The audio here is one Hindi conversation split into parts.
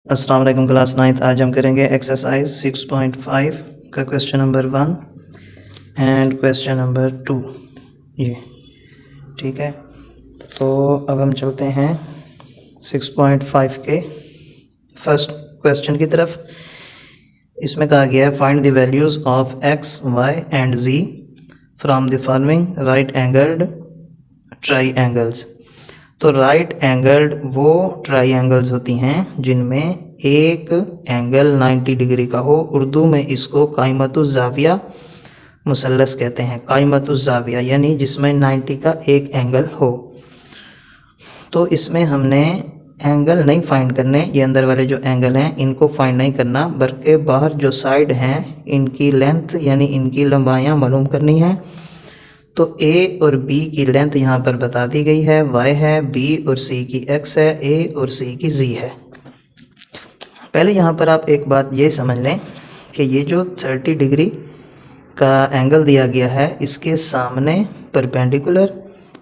अस्सलाम वालेकुम क्लास 9th। आज हम करेंगे एक्सरसाइज 6.5 का question number 1 and question number 2। ये ठीक है, तो अब हम चलते हैं 6.5 के फर्स्ट क्वेश्चन की तरफ। इसमें कहा गया है find the values of x y and z from the following right angled triangles. तो राइट एंगल्ड वो ट्राईएंगल्स होती हैं जिनमें एक एंगल 90 डिग्री का हो। उर्दू में इसको कायमतुज़्ज़ाविया मुसल्लस कहते हैं। कायमतुज़्ज़ाविया यानी जिसमें 90 का एक एंगल हो। तो इसमें हमने एंगल नहीं फाइंड करने, ये अंदर वाले जो एंगल हैं इनको फाइंड नहीं करना, बल्कि बाहर जो साइड हैं इनकी लेंथ यानी इनकी लंबाइयाँ मालूम करनी है। तो A और B की लेंथ यहाँ पर बता दी गई है, Y है, B और C की X है, A और C की Z है। पहले यहाँ पर आप एक बात ये समझ लें कि ये जो 30 डिग्री का एंगल दिया गया है इसके सामने परपेंडिकुलर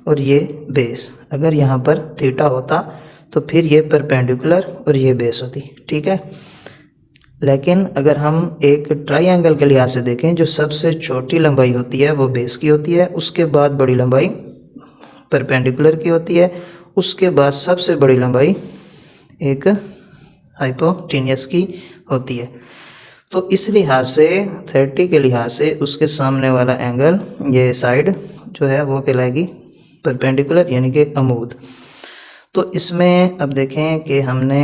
और ये बेस, अगर यहाँ पर थीटा होता तो फिर ये परपेंडिकुलर और ये बेस होती, ठीक है। लेकिन अगर हम एक ट्राईएंगल के लिहाज से देखें, जो सबसे छोटी लंबाई होती है वो बेस की होती है, उसके बाद बड़ी लंबाई परपेंडिकुलर की होती है, उसके बाद सबसे बड़ी लंबाई एक हाइपोटेन्यूस की होती है। तो इस लिहाज से 30 के लिहाज से उसके सामने वाला एंगल, ये साइड जो है वो कहलाएगी परपेंडिकुलर यानी कि अमूद। तो इसमें अब देखें कि हमने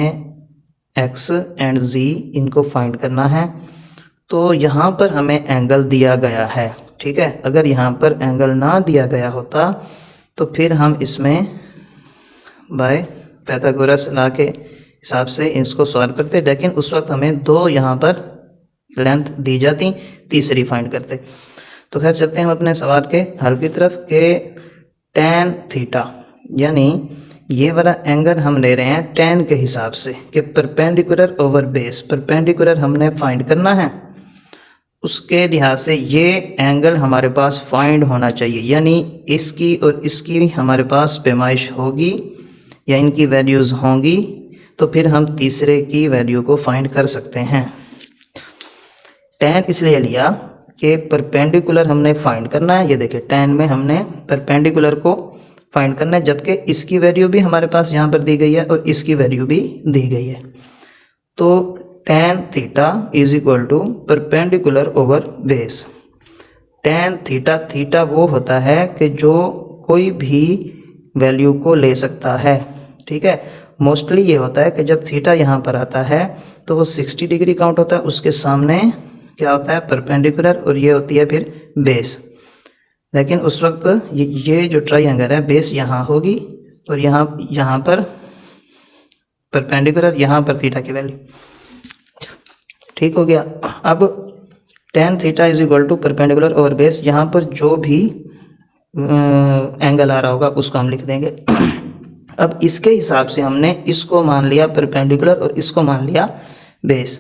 एक्स एंड जी इनको फाइंड करना है। तो यहाँ पर हमें एंगल दिया गया है, ठीक है। अगर यहाँ पर एंगल ना दिया गया होता तो फिर हम इसमें बाय पाइथागोरस लॉ के हिसाब से इसको सॉल्व करते, लेकिन उस वक्त हमें दो यहाँ पर लेंथ दी जाती, तीसरी फाइंड करते। तो खैर चलते हैं हम अपने सवाल के हल की तरफ के tan थीटा यानी ये वाला एंगल हम ले रहे हैं tan के हिसाब से कि परपेंडिकुलर ओवर बेस, परपेंडिकुलर हमने फाइंड करना है। उसके लिहाज से ये एंगल हमारे पास फाइंड होना चाहिए, यानी इसकी और इसकी हमारे पास पैमाइश होगी या इनकी वैल्यूज़ होंगी, तो फिर हम तीसरे की वैल्यू को फाइंड कर सकते हैं। tan इसलिए लिया कि परपेंडिकुलर हमने फाइंड करना है। ये देखिए tan में हमने परपेंडिकुलर को फाइंड करना है, जबकि इसकी वैल्यू भी हमारे पास यहाँ पर दी गई है और इसकी वैल्यू भी दी गई है। तो tan theta is equal to perpendicular over base. tan theta, theta वो होता है कि जो कोई भी वैल्यू को ले सकता है, ठीक है। मोस्टली ये होता है कि जब थीटा यहाँ पर आता है तो वो 60 डिग्री काउंट होता है, उसके सामने क्या होता है परपेंडिकुलर और ये होती है फिर बेस। लेकिन उस वक्त ये जो ट्राईएंगल है बेस यहाँ होगी और यहाँ पर परपेंडिकुलर, यहाँ पर थीटा की वैल्यू, ठीक हो गया। अब tan theta is equal to perpendicular over base, यहाँ पर जो भी एंगल आ रहा होगा उसको हम लिख देंगे। अब इसके हिसाब से हमने इसको मान लिया परपेंडिकुलर और इसको मान लिया बेस,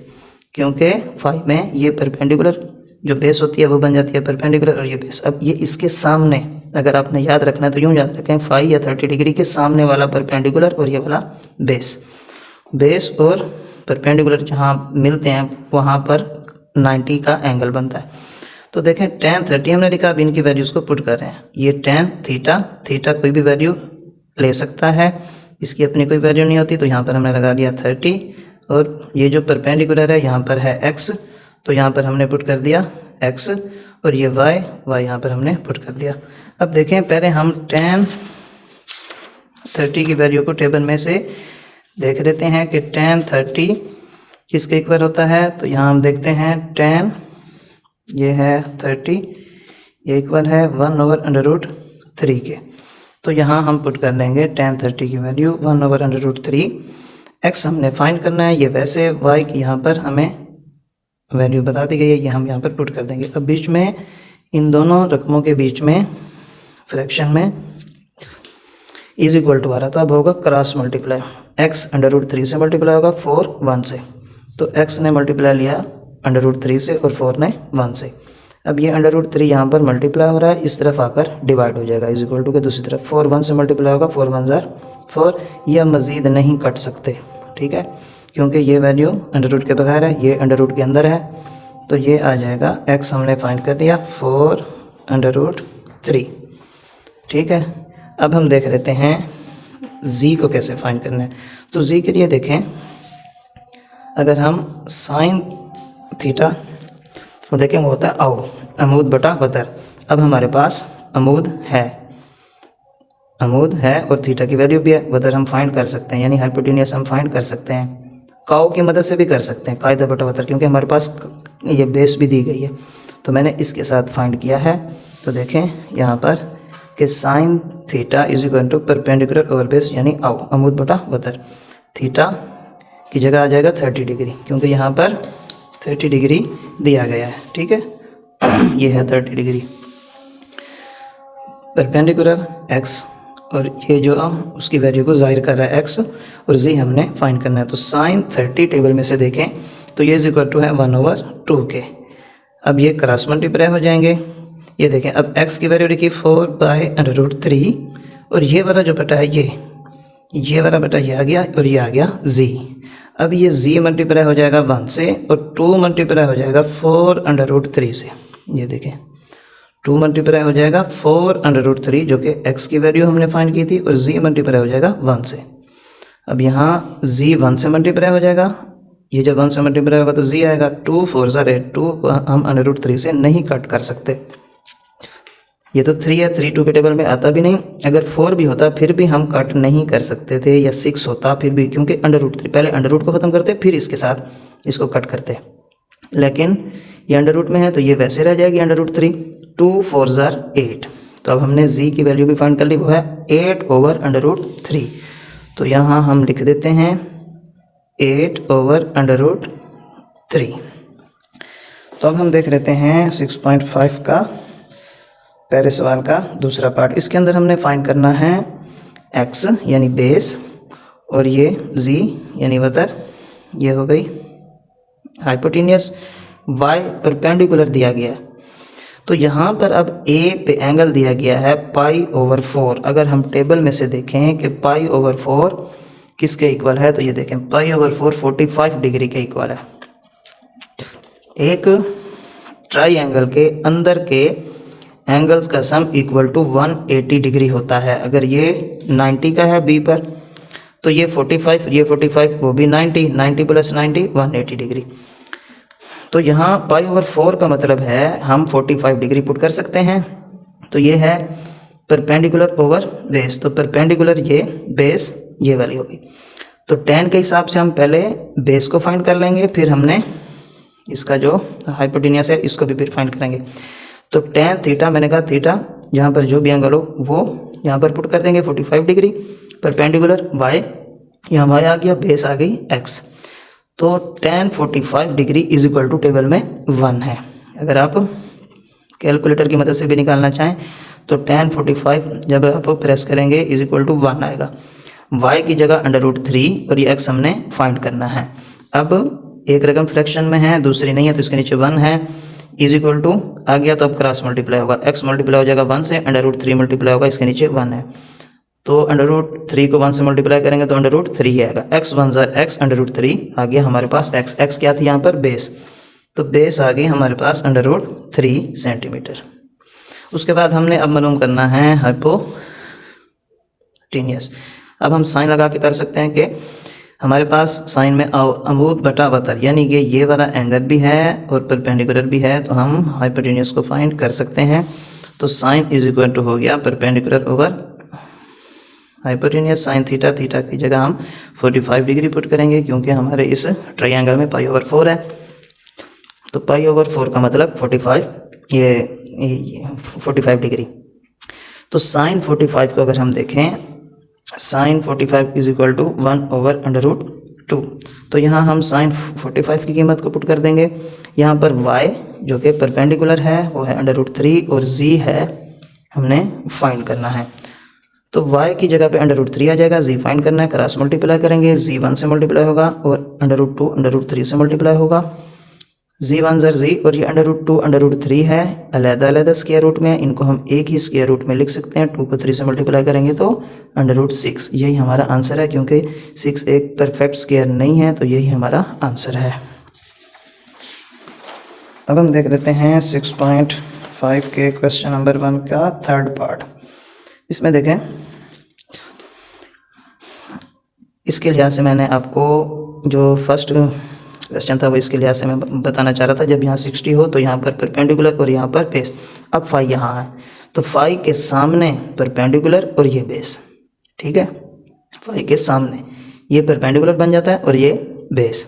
क्योंकि फाई में ये परपेंडिकुलर जो बेस होती है वो बन जाती है परपेंडिकुलर और ये बेस। अब ये इसके सामने अगर आपने याद रखना है तो यूँ याद रखें, फाई या 30 डिग्री के सामने वाला परपेंडिकुलर और ये वाला बेस। बेस और परपेंडिकुलर जहाँ मिलते हैं वहाँ पर 90 का एंगल बनता है। तो देखें tan 30 हमने लिखा, अब इनकी वैल्यूज़ को पुट कर रहे हैं। ये tan थीटा, थीटा कोई भी वैल्यू ले सकता है, इसकी अपनी कोई वैल्यू नहीं होती, तो यहाँ पर हमने लगा दिया 30 और ये जो परपेंडिकुलर है यहाँ पर है x, तो यहाँ पर हमने पुट कर दिया x और ये y यहाँ पर हमने पुट कर दिया। अब देखें पहले हम tan 30 की वैल्यू को टेबल में से देख लेते हैं कि tan 30 किसके इक्वल होता है। तो यहाँ हम देखते हैं tan ये है 30, ये इक्वल है 1/√3 के। तो यहाँ हम पुट कर लेंगे tan 30 की वैल्यू 1/√3। x हमने फाइंड करना है, ये वैसे y की यहाँ पर हमें वैल्यू बता दी गई है, ये हम यहाँ पर पुट कर देंगे। अब बीच में इन दोनों रकमों के बीच में फ्रैक्शन में इज इक्वल टू आ रहा, तो अब होगा क्रॉस मल्टीप्लाई, x√3 से मल्टीप्लाई होगा 4 1 से। तो x ने मल्टीप्लाई लिया √3 से और 4 ने 1 से। अब ये √3 यहाँ पर मल्टीप्लाई हो रहा है, इस तरफ आकर डिवाइड हो जाएगा, इज इक्वल टू के दूसरी तरफ 4 1 से मल्टीप्लाई होगा, 4 1 4, ये मज़ीद नहीं कट सकते, ठीक है। क्योंकि ये वैल्यू अंडर रूट के बगैर है, ये अंडर रूट के अंदर है, तो ये आ जाएगा x हमने फाइंड कर दिया 4√3। ठीक है, अब हम देख लेते हैं z को कैसे फाइंड करना है। तो z के लिए देखें, अगर हम साइन थीटा को देखें, वो होता है अमूद बटा वतर। अब हमारे पास अमूद है और थीटा की वैल्यू भी है, वतर हम फाइंड कर सकते हैं, यानी हाइपोटेन्यूस हम फाइंड कर सकते हैं, काउ की मदद से भी कर सकते हैं, कायदा बटा वतर, क्योंकि हमारे पास ये बेस भी दी गई है। तो मैंने इसके साथ फाइंड किया है। तो देखें यहाँ पर कि sine theta is equal to perpendicular over base, यानी अमूद बटा वतर। थीटा की जगह आ जाएगा 30 डिग्री, क्योंकि यहाँ पर 30 डिग्री दिया गया है। ठीक है, ये है 30 डिग्री परपेंडिकुलर x, और ये जो उसकी वैल्यू को जाहिर कर रहा है x, और z हमने फाइंड करना है। तो साइन 30 टेबल में से देखें तो ये इज इक्वल टू है 1/2 के। अब ये क्रॉस मल्टीप्लाई हो जाएंगे। ये देखें, अब x की वैल्यू लिखी 4/√3, और ये वाला जो बटा है ये वाला बटा ये आ गया, और ये आ गया z। अब ये z मल्टीप्लाई हो जाएगा 1 से, और 2 मल्टीप्लाई हो जाएगा 4√3 से। ये देखें, 2 मल्टीप्लाई हो जाएगा 4√3 जो कि x की वैल्यू हमने फाइंड की थी, और z मल्टीप्लाई हो जाएगा 1 से। अब यहाँ z 1 से मल्टीप्लाई हो जाएगा, ये जब 1 से मल्टीप्लाई होगा तो z आएगा। 2 4 8, 2 को हम √3 से नहीं कट कर सकते। ये तो 3 है, 3 2 के टेबल में आता भी नहीं। अगर 4 भी होता फिर भी हम कट नहीं कर सकते थे, या 6 होता फिर भी, क्योंकि √3 पहले अंडर रूट को ख़त्म करते फिर इसके साथ इसको कट करते। लेकिन ये अंडर रूट में है तो ये वैसे रह जाएगी √3। 2 4 8। तो अब हमने z की वैल्यू भी फाइंड कर ली, वो है 8/√3। तो यहाँ हम लिख देते हैं 8/√3। तो अब हम देख लेते हैं 6.5 का पहले सवाल का दूसरा पार्ट। इसके अंदर हमने फाइंड करना है x यानी बेस, और ये z यानी वतर, ये हो गई हाइपोटेन्यूस, y परपेंडिकुलर दिया गया। तो यहाँ पर अब a पे एंगल दिया गया है π/4। अगर हम टेबल में से देखें कि π/4 किसके इक्वल है, तो ये देखें π/4 45 डिग्री के इक्वल है। एक ट्राइंगल के अंदर के एंगल्स का सम इक्वल टू 180 डिग्री होता है। अगर ये 90 का है बी पर, तो ये 45, ये 45, वो भी 90, 90 + 90 180 डिग्री। तो यहाँ π/4 का मतलब है हम 45 डिग्री पुट कर सकते हैं। तो ये है परपेंडिकुलर ओवर बेस, तो परपेंडिकुलर ये बेस ये वाली होगी। तो tan के हिसाब से हम पहले बेस को फाइंड कर लेंगे, फिर हमने इसका जो हाइपोटेन्यूस है इसको भी फिर फाइंड करेंगे। तो tan थीटा, मैंने कहा थीटा जहाँ पर जो भी एंगल हो वो यहाँ पर पुट कर देंगे 45 डिग्री। परपेंडिकुलर y, यहाँ y आ गया, बेस आ गई x। तो tan 45 degree is equal to table में 1 है। अगर आप कैलकुलेटर की मदद से भी निकालना चाहें तो tan 45 जब आप प्रेस करेंगे इज इक्वल टू 1 आएगा। y की जगह √3 और ये x हमने फाइंड करना है। अब एक रकम फ्रैक्शन में है, दूसरी नहीं है, तो इसके नीचे 1 है, इज इक्वल टू आ गया तो अब क्रॉस मल्टीप्लाई होगा, x मल्टीप्लाई हो जाएगा 1 से, √3 मल्टीप्लाई होगा, इसके नीचे 1 है, तो √3 को 1 से मल्टीप्लाई करेंगे तो √3 आएगा। x 1 x √3 आ गया हमारे पास x। x क्या थी यहाँ पर, बेस, तो बेस आ गई हमारे पास √3 सेंटीमीटर। उसके बाद हमने अब मालूम करना है हाइपोटेन्यूस। अब हम साइन लगा के कर सकते हैं कि हमारे पास साइन में अमूद बटा वतर, यानी कि ये वाला एंगल भी है और परपेंडिकुलर भी है, तो हम हाइपोटेन्यूस को फाइंड कर सकते हैं। तो साइन इज इक्वल टू हो गया perpendicular over hypotenuse sine theta. Theta की जगह हम 45 डिग्री पुट करेंगे, क्योंकि हमारे इस ट्रायंगल में π/4 है। तो π/4 का मतलब 45, ये 45 डिग्री। तो साइन 45 को अगर हम देखें, साइन 45 इज इक्वल टू 1/√2। तो यहाँ हम साइन 45 की कीमत को पुट कर देंगे। यहाँ पर y जो कि परपेंडिकुलर है वो है √3 और z है हमने फाइंड करना है। तो y की जगह पे √3 आ जाएगा, z फाइंड करना है, क्रॉस मल्टीप्लाई करेंगे, z 1 से मल्टीप्लाई होगा और √2 √3 से मल्टीप्लाई होगा, z 1 z, और ये √2 √3 है अलग-अलग स्क्वायर रूट में, इनको हम एक ही स्क्वायर रूट में लिख सकते हैं। 2 को 3 से मल्टीप्लाई करेंगे तो √6। यही हमारा आंसर है, क्योंकि 6 एक परफेक्ट स्क्वायर नहीं है, तो यही हमारा आंसर है। अब हम देख लेते हैं 6.5 के क्वेश्चन नंबर 1 का थर्ड पार्ट। इसमें देखें, इसके लिहाज से मैंने आपको जो फर्स्ट क्वेश्चन था वो इसके लिहाज से मैं बताना चाह रहा था। जब यहाँ 60 हो तो यहाँ पर परपेंडिकुलर और यहाँ पर बेस। अब फाई यहाँ है तो फाई के सामने परपेंडिकुलर और ये बेस, ठीक है, फाई के सामने ये परपेंडिकुलर बन जाता है और ये बेस।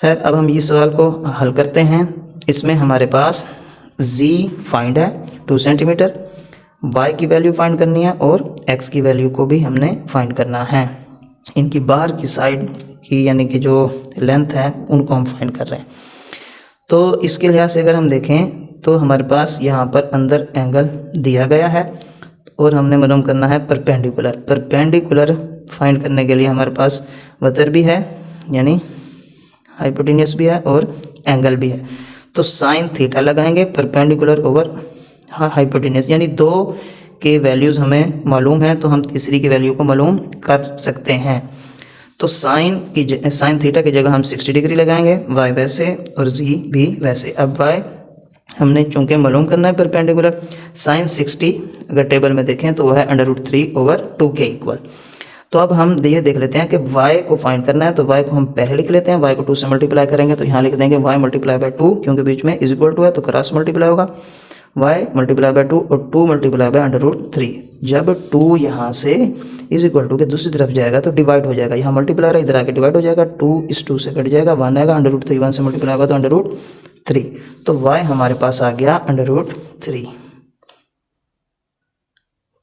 खैर, अब हम इस सवाल को हल करते हैं। इसमें हमारे पास z फाइंड है 2 सेंटीमीटर, y की वैल्यू फाइंड करनी है और x की वैल्यू को भी हमने फाइंड करना है। इनकी बाहर की साइड की यानी कि जो लेंथ है उनको हम फाइंड कर रहे हैं। तो इसके लिहाज से अगर हम देखें तो हमारे पास यहाँ पर अंदर एंगल दिया गया है और हमने मालूम करना है परपेंडिकुलर। परपेंडिकुलर फाइंड करने के लिए हमारे पास वतर भी है यानी हाइपोटेन्यूस भी है और एंगल भी है। तो साइन थीटा लगाएंगे परपेंडिकुलर ओवर हाइपोटेन्यूस, यानी 2 के वैल्यूज़ हमें मालूम है तो हम तीसरी की वैल्यू को मालूम कर सकते हैं। तो साइन थीटा की जगह हम 60 डिग्री लगाएंगे, y वैसे और z भी वैसे। अब y हमने चूंकि मालूम करना है परपेंडिकुलर, साइन 60 अगर टेबल में देखें तो वह है √3/2 के इक्वल। तो अब हम ये देख लेते हैं कि y को फाइंड करना है, तो y को हम पहले लिख लेते हैं। y को 2 से मल्टीप्लाई करेंगे तो यहाँ लिख देंगे y × 2, क्योंकि बीच में इज इक्वल टू है तो क्रॉस मल्टीप्लाई होगा, y × 2 और 2 × √3। जब 2 यहाँ से इज इक्वल टू के दूसरी तरफ जाएगा तो डिवाइड हो जाएगा, यहाँ मल्टीप्लाई रहा इधर आके डिवाइड हो जाएगा, 2 इस 2 से कट जाएगा, 1 आएगा, √3 1 से मल्टीप्लाई होगा तो √3। तो y हमारे पास आ गया √3।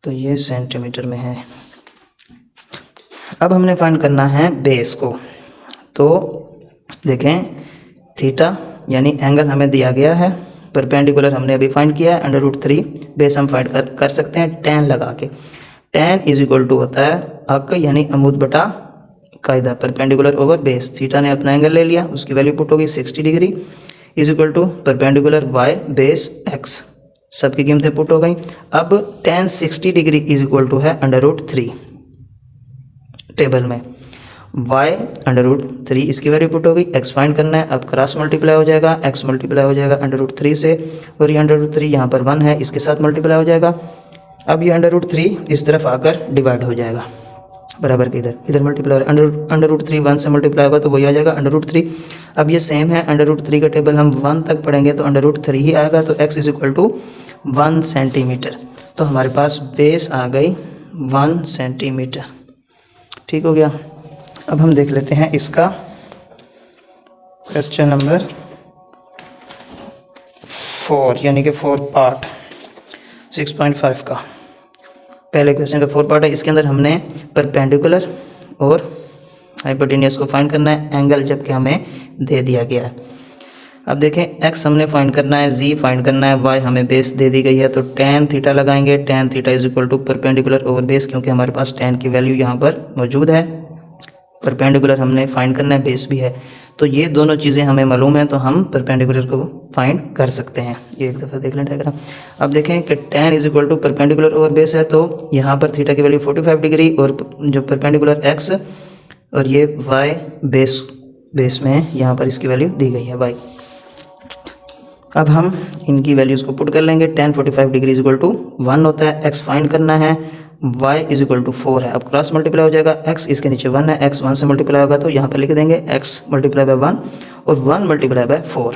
तो ये सेंटीमीटर में है। अब हमने फाइंड करना है बेस को। तो देखें, थीटा यानी एंगल हमें दिया गया है, परपेंडिकुलर हमने अभी फाइंड किया है √3, बेस हम फाइंड कर सकते हैं tan लगा के। tan इज इक्वल टू होता है अक यानी अमूद बटा कायदा, परपेंडिकुलर ओवर बेस। थीटा ने अपना एंगल ले लिया, उसकी वैल्यू पुट होगी 60 degree is equal to perpendicular y base x, सबकी कीमतें पुट हो गई। अब tan 60 degree is equal to है √3 टेबल में, y √3 इसकी वैल्यू पुट हो गई, x फाइंड करना है। अब क्रॉस मल्टीप्लाई हो जाएगा, x मल्टीप्लाई हो जाएगा √3 से और ये √3 यहाँ पर 1 है, इसके साथ मल्टीप्लाई हो जाएगा। अब ये √3 इस तरफ आकर डिवाइड हो जाएगा, बराबर के इधर मल्टीप्लाई हो रहा है, √3 1 से मल्टीप्लाई होगा तो वही आ जाएगा √3। अब ये सेम है, √3 का टेबल हम 1 तक पढ़ेंगे तो √3 ही आएगा, तो x is equal to 1 centimetre. तो हमारे पास बेस आ गई 1 सेंटीमीटर, ठीक हो गया। अब हम देख लेते हैं इसका क्वेश्चन नंबर 4 यानी कि 4 पार्ट 6.5 का। पहले क्वेश्चन का 4 पार्ट है, इसके अंदर हमने परपेंडिकुलर और हाइपोटेन्यूस को फाइंड करना है, एंगल जबकि हमें दे दिया गया है। अब देखें, x हमने फाइंड करना है, z फाइंड करना है, y हमें बेस दे दी गई है, तो tan थीटा लगाएंगे। tan theta is equal to perpendicular over base, क्योंकि हमारे पास tan की वैल्यू यहाँ पर मौजूद है, परपेंडिकुलर हमने फाइंड करना है, बेस भी है। तो ये दोनों चीज़ें हमें मालूम है तो हम परपेंडिकुलर को फाइंड कर सकते हैं। ये एक दफ़ा देख लें डायग्राम। अब देखें कि tan is equal to perpendicular over base है, तो यहाँ पर थीटा की वैल्यू 45 डिग्री और जो परपेंडिकुलर x और ये y बेस में है, यहाँ पर इसकी वैल्यू दी गई है y। अब हम इनकी वैल्यूज़ को पुट कर लेंगे। tan 45 degree is equal to 1 होता है, x फाइंड करना है, y इज इक्वल टू 4 है। अब क्रॉस मल्टीप्लाई हो जाएगा, x इसके नीचे 1 है, x 1 से मल्टीप्लाई होगा तो यहाँ पर लिख देंगे x मल्टीप्लाई बाय 1 और 1 मल्टीप्लाई बाय 4,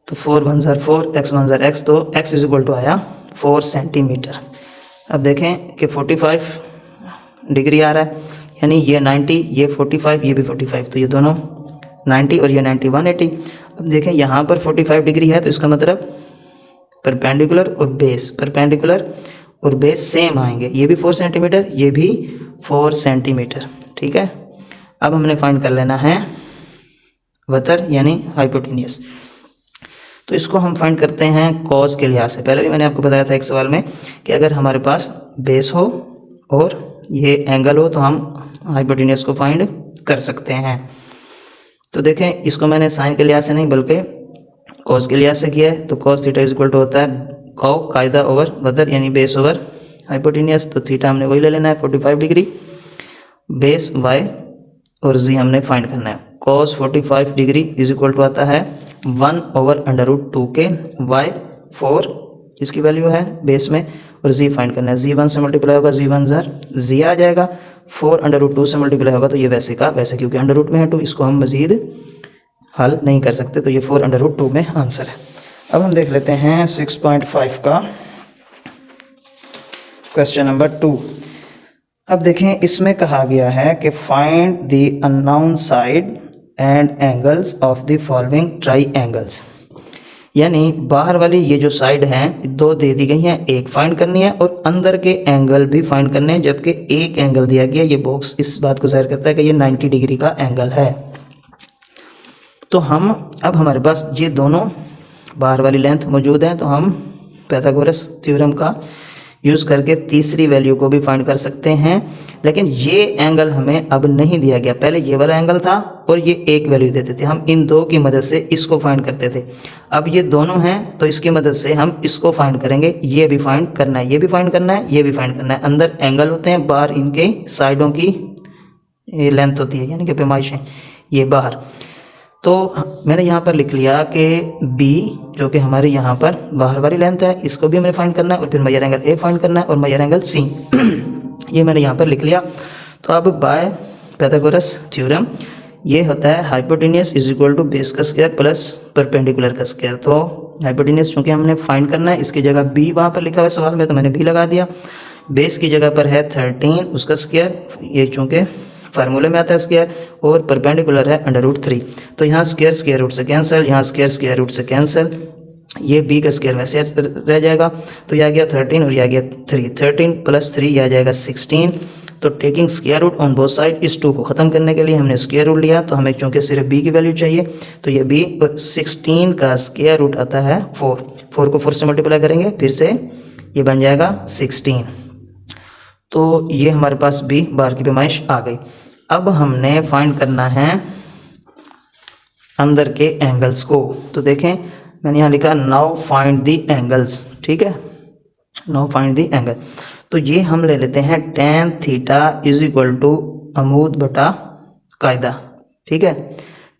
तो 4 1 ज़ार 4, x 1 ज़ार x, तो x इज इक्वल टू आया 4 सेंटीमीटर। अब देखें कि 45 डिग्री आ रहा है, यानी ये 90, ये 45, ये भी 45, तो ये दोनों 90 और ये 90 180। अब देखें यहाँ पर 45 डिग्री है तो इसका मतलब परपेंडिकुलर और बेस सेम आएंगे, ये भी 4 सेंटीमीटर, ये भी 4 सेंटीमीटर, ठीक है। अब हमने फाइंड कर लेना है वतर यानी हाइपोटेन्यूस। तो इसको हम फाइंड करते हैं कॉस के लिहाज से। पहले भी मैंने आपको बताया था एक सवाल में कि अगर हमारे पास बेस हो और ये एंगल हो तो हम हाइपोटेन्यूस को फाइंड कर सकते हैं। तो देखें, इसको मैंने साइन के लिहाज से नहीं बल्कि कॉस के लिहाज से किया है। तो cos theta is equal to होता है कायदा ओवर वतर यानी बेस ओवर हाइपोटेनियस, तो थीटा हमने वही ले लेना है 45 डिग्री, बेस y और z हमने फाइंड करना है। cos 45 degree is equal to आता है 1/√2 के y4 इसकी वैल्यू है बेस में, और z फाइंड करना है। z1 से मल्टीप्लाई होगा z1 z आ जाएगा, 4/√2 से मल्टीप्लाई होगा तो ये वैसे का वैसे, क्योंकि अंडर रूट में है तो इसको हम मजीद हल नहीं कर सकते, तो ये 4/√2 में आंसर है। अब हम देख लेते हैं 6.5 का क्वेश्चन नंबर 2। अब देखें, इसमें कहा गया है कि find the unknown side and angles of the following triangles, यानी बाहर वाली ये जो साइड हैं दो दे दी गई हैं, एक फाइंड करनी है और अंदर के एंगल भी फाइंड करने हैं, जबकि एक एंगल दिया गया। ये बॉक्स इस बात को ज़ाहिर करता है कि ये 90 डिग्री का एंगल है। तो हम अब हमारे पास ये दोनों बाहर वाली लेंथ मौजूद हैं, तो हम पाइथागोरस थ्योरम का यूज़ करके तीसरी वैल्यू को भी फाइंड कर सकते हैं। लेकिन ये एंगल हमें अब नहीं दिया गया, पहले ये वाला एंगल था और ये एक वैल्यू देते थे, हम इन दो की मदद से इसको फाइंड करते थे। अब ये दोनों हैं तो इसकी मदद से हम इसको फाइंड करेंगे, ये भी फाइंड करना है, ये भी फाइंड करना है, ये भी फाइंड करना है। अंदर एंगल होते हैं, बाहर इनके साइडों की लेंथ होती है, यानी कि पैमाइश है ये बाहर। तो मैंने यहाँ पर लिख लिया कि B जो कि हमारे यहाँ पर बाहर वाली लेंथ है, इसको भी हमें फाइंड करना है, और फिर मेजर एंगल A फाइंड करना है और मेजर एंगल C ये मैंने यहाँ पर लिख लिया। तो अब बाय पाइथागोरस थ्योरम ये होता है hypotenuse is equal to base का स्क्वायर प्लस परपेंडिकुलर का स्क्वायर। तो हाइपोटेनियस चूँकि हमने फाइंड करना है, इसकी जगह B वहाँ पर लिखा हुआ है सवाल में, तो मैंने B लगा दिया। बेस की जगह पर है 13 उसका स्क्वायर, ये चूँकि फार्मूले में आता है स्क्वायर, और परपेंडिकुलर है √3। तो यहाँ स्क्वायर स्क्वायर रूट से कैंसिल, यहाँ स्क्वायर स्क्वायर रूट से कैंसिल, ये B का स्क्वायर वैसे रह जाएगा। तो यह आ गया 13 और यह आ गया 3, 13 + 3 यह आ जाएगा 16। तो taking square root on both side, इस 2 को ख़त्म करने के लिए हमने स्क्वायर रूट लिया, तो हमें चूँकि सिर्फ B की वैल्यू चाहिए, तो ये B और 16 का स्क्वायर रूट आता है 4, 4 को 4 से मल्टीप्लाई करेंगे, फिर से ये बन जाएगा 16। तो ये हमारे पास B बाहर की पैमाइश आ गई। अब हमने फाइंड करना है अंदर के एंगल्स को। तो देखें, मैंने यहाँ लिखा नाउ फाइंड द एंगल्स, ठीक है, नाउ फाइंड द एंगल। तो ये हम ले लेते हैं tan theta is equal to अमूद बटा कायदा, ठीक है।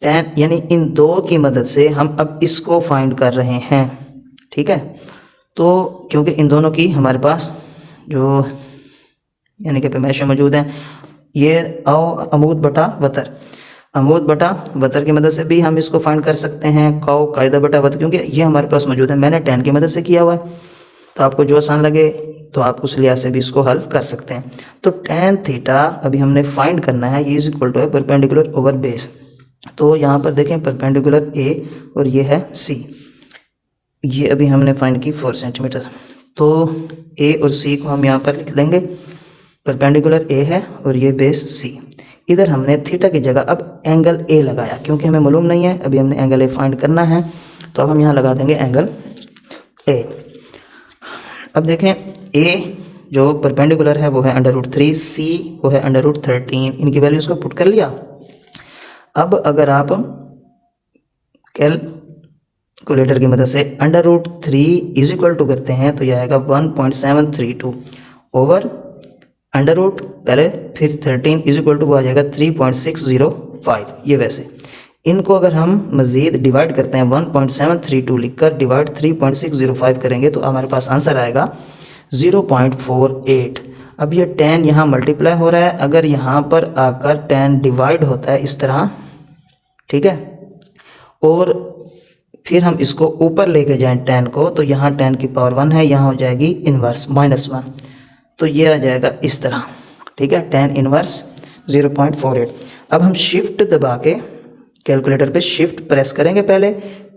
tan यानी इन दो की मदद से हम अब इसको फाइंड कर रहे हैं, ठीक है। तो क्योंकि इन दोनों की हमारे पास जो यानी कि पैमाइशें मौजूद हैं, ये अमूद बटा वतर, अमूद बटा वतर की मदद से भी हम इसको फाइंड कर सकते हैं, कौ कायदा बटा वतर, क्योंकि ये हमारे पास मौजूद है। मैंने tan की मदद से किया हुआ है, तो आपको जो आसान लगे तो आप उस लिहाज से भी इसको हल कर सकते हैं। तो tan थीटा अभी हमने फाइंड करना है, ये इज इक्वल टू है परपेंडिकुलर ओवर बेस। तो यहाँ पर देखें परपेंडिकुलर A और ये है C, ये अभी हमने फाइंड की 4 सेंटीमीटर। तो A और C को हम यहाँ पर लिख देंगे, परपेंडिकुलर A है और ये बेस C। इधर हमने थीटा की जगह अब एंगल A लगाया, क्योंकि हमें मालूम नहीं है, अभी हमने एंगल A फाइंड करना है, तो अब हम यहाँ लगा देंगे एंगल A। अब देखें, A जो परपेंडिकुलर है वो है √3, C वो है √13, इनकी वैल्यूज़ को पुट कर लिया। अब अगर आप कैलकुलेटर की मदद से √3 इज इक्वल टू करते हैं, तो यह आएगा 1.732 ओवर अंडर रूट पहले, फिर 13 इज इक्वल टू आ जाएगा 3.605। ये वैसे इनको अगर हम मज़ीद डिवाइड करते हैं, 1.732 लिखकर डिवाइड 3.605 करेंगे, तो हमारे पास आंसर आएगा 0.48। अब ये tan यहाँ मल्टीप्लाई हो रहा है, अगर यहाँ पर आकर tan डिवाइड होता है इस तरह, ठीक है, और फिर हम इसको ऊपर लेके जाएं tan को, तो यहाँ tan की पावर 1 है, यहाँ हो जाएगी इन्वर्स -1, तो ये आ जाएगा इस तरह, ठीक है, tan इन्वर्स 0.48। अब हम शिफ्ट दबा के कैलकुलेटर पे शिफ्ट प्रेस करेंगे पहले,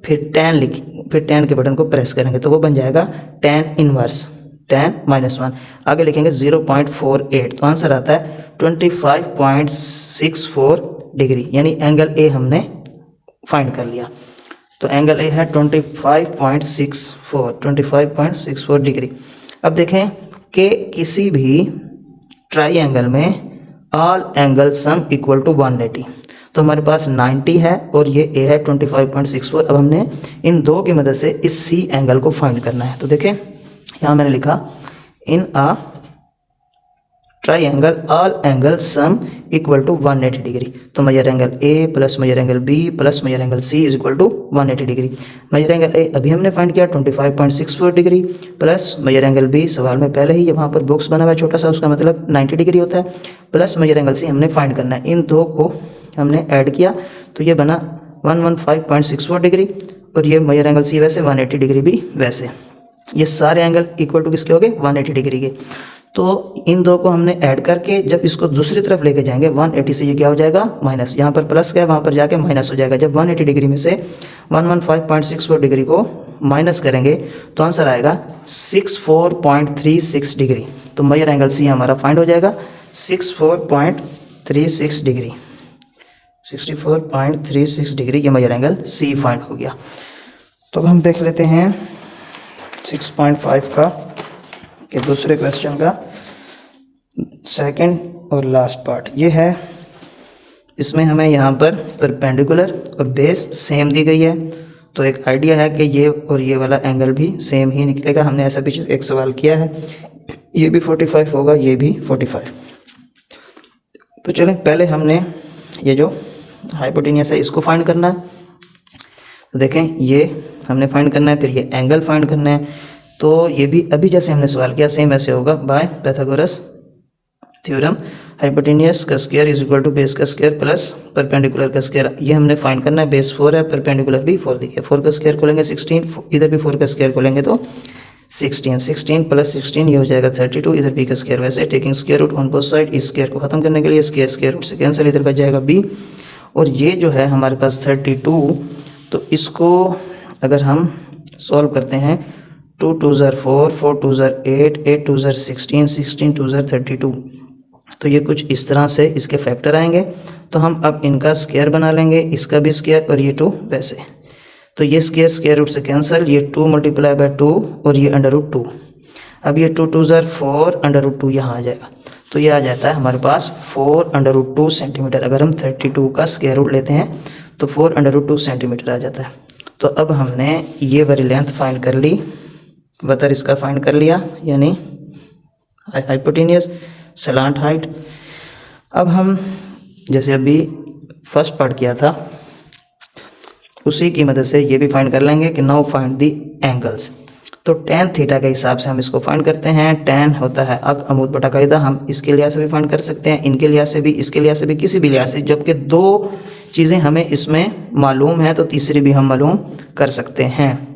फिर tan के बटन को प्रेस करेंगे, तो वो बन जाएगा tan इन्वर्स tan -1, आगे लिखेंगे 0.48, तो आंसर आता है 25.64 डिग्री, यानी एंगल A हमने फाइंड कर लिया। तो एंगल A है 25.64 डिग्री। अब देखें कि किसी भी ट्राइएंगल में all angle sum equal to 180, तो हमारे पास 90 है और ये A है 25.64। अब हमने इन दो की मदद से इस C एंगल को फाइंड करना है। तो देखें, यहाँ मैंने लिखा in a triangle all angle sum equal to 180 degree. तो measure angle a plus measure angle b plus measure angle c is equal to 180 degree. Measure angle a अभी हमने फाइंड किया 25.64 degree plus measure angle b सवाल में पहले ही वहाँ पर बॉक्स बना हुआ है छोटा सा, उसका मतलब 90 डिग्री होता है, प्लस मेजर एंगल सी हमने फाइंड करना है। इन दो को हमने ऐड किया तो ये बना 115.64 डिग्री और ये मेजर एंगल सी वैसे 180 डिग्री भी वैसे, ये सारे एंगल इक्वल टू किसके हो गए 180 डिग्री के। तो इन दो को हमने ऐड करके जब इसको दूसरी तरफ लेके जाएंगे 180 से ये क्या हो जाएगा माइनस, यहाँ पर प्लस का है वहाँ पर जाके माइनस हो जाएगा। जब 180 डिग्री में से 115.64 डिग्री को माइनस करेंगे तो आंसर आएगा 64.36 डिग्री। तो मेजर एंगल सी हमारा फाइंड हो जाएगा 64.36 डिग्री, 64.36 डिग्री ये मेजर एंगल सी फाइंड हो गया। तो अब हम देख लेते हैं 6.5 का कि दूसरे क्वेश्चन का सेकंड और लास्ट पार्ट ये है। इसमें हमें यहाँ पर परपेंडिकुलर और बेस सेम दी गई है, तो एक आइडिया है कि ये और ये वाला एंगल भी सेम ही निकलेगा। हमने ऐसा भी एक सवाल किया है, ये भी 45 होगा, ये भी 45। तो चलें पहले हमने ये जो हाइपोटेन्यूस है इसको फाइंड करना है। तो देखें ये हमने फाइंड करना है, फिर ये एंगल फाइंड करना है। तो ये भी अभी जैसे हमने सवाल किया सेम ऐसे होगा बाय पाइथागोरस थ्योरम, हाइपोटेन्यूस का square is equal to base का स्क्वायर प्लस परपेंडिकुलर का स्क्वायर। ये हमने फाइंड करना है, बेस 4 है, परपेंडिकुलर भी 4 दी है। 4 का स्क्वायर खोलेंगे 16, इधर भी 4 का स्क्वायर खोलेंगे तो 16, 16 प्लस 16 ये हो जाएगा 32, इधर बी का स्क्वायर वैसे taking square root on both side. इस स्क्वायर को खत्म करने के लिए स्क्वायर रूट से कैंसिल, इधर बच जाएगा बी। और ये जो है हमारे पास 32, तो इसको अगर हम सॉल्व करते हैं 2 2 4, 4 2 8, 8 2 16, 16 2 32, तो ये कुछ इस तरह से इसके फैक्टर आएंगे। तो हम अब इनका स्क्वायर बना लेंगे, इसका भी स्क्वायर और ये 2 वैसे। तो ये स्क्वायर रूट से कैंसिल, ये 2 मल्टीप्लाई बाय 2 और ये अंडर रूट 2। अब ये 2 2 4 अंडर रूट 2 यहाँ आ जाएगा, तो ये आ जाता है हमारे पास 4 अंडर रूट 2 सेंटीमीटर। अगर हम 32 का स्क्वायर रूट लेते हैं तो 4 अंडर रूट 2 सेंटीमीटर आ जाता है। तो अब हमने ये वाली लेंथ फाइंड कर ली, वतर इसका फाइंड कर लिया, यानी हाइपोटेन्यूस सलांट हाइट। अब हम जैसे अभी फर्स्ट पार्ट किया था उसी की मदद से ये भी फाइंड कर लेंगे कि नाउ फाइंड दी एंगल्स। तो tan थीटा के हिसाब से हम इसको फाइंड करते हैं। tan होता है अमूद बटा कायदा, हम इसके लिहाज से भी फाइंड कर सकते हैं, इनके लिहाज से भी, इसके लिहाज से भी, किसी भी लिहाज से। जबकि 2 चीज़ें हमें इसमें मालूम है तो तीसरी भी हम मालूम कर सकते हैं।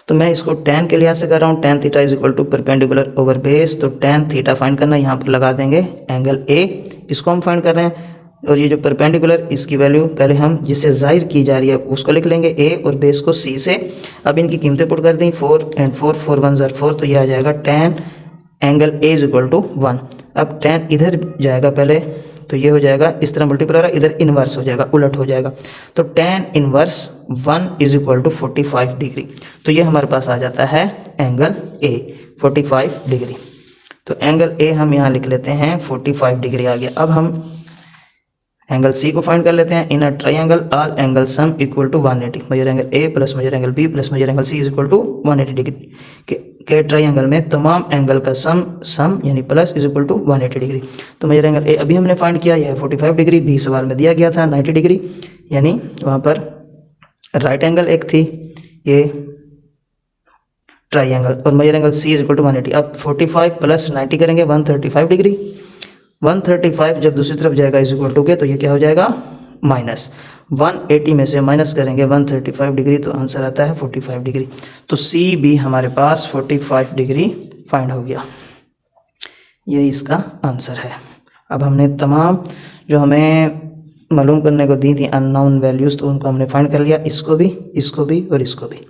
तो मैं इसको tan के लिहाज से कर रहा हूँ, tan theta is equal to perpendicular over base. तो tan थीटा फाइंड करना, यहाँ पर लगा देंगे एंगल A, इसको हम फाइंड कर रहे हैं। और ये जो परपेंडिकुलर इसकी वैल्यू पहले हम जिससे जाहिर की जा रही है उसको लिख लेंगे A और बेस को C से। अब इनकी कीमतें पुट कर दी, 4 and 4, 4 1 4, तो ये आ जाएगा tan angle A is equal to 1। अब tan इधर जाएगा पहले, तो ये हो जाएगा इस तरह मल्टीप्लाई, इधर इन्वर्स हो जाएगा, उलट हो जाएगा। तो tan inverse 1 is equal to 45 degree. तो ये हमारे पास आ जाता है एंगल A 45 डिग्री। तो एंगल A हम यहाँ लिख लेते हैं 45 डिग्री आ गया। अब हम एंगल C को फाइंड कर लेते हैं। In a triangle all angle sum equal to 180, measure angle A plus measure angle B plus measure angle C is equal to 180 degree के ट्राइंगल में तमाम एंगल का सम यानी plus is equal to 180 degree. तो मेजर एंगल A अभी हमने फाइंड किया, यह है 45 डिग्री, B सवाल में दिया गया था 90 डिग्री, यानी वहाँ पर राइट एंगल एक थी ये ट्राइंगल, और measure angle C is equal to 180। अब 45 प्लस 90 करेंगे 135 डिग्री, 135 जब दूसरी तरफ जाएगा इज इक्वल टू के, तो ये क्या हो जाएगा माइनस 180 में से माइनस करेंगे 135 डिग्री, तो आंसर आता है 45 डिग्री। तो C भी हमारे पास 45 डिग्री फाइंड हो गया, यही इसका आंसर है। अब हमने तमाम जो हमें मालूम करने को दी थी अननोन वैल्यूज़, तो उनको हमने फाइंड कर लिया, इसको भी और इसको भी।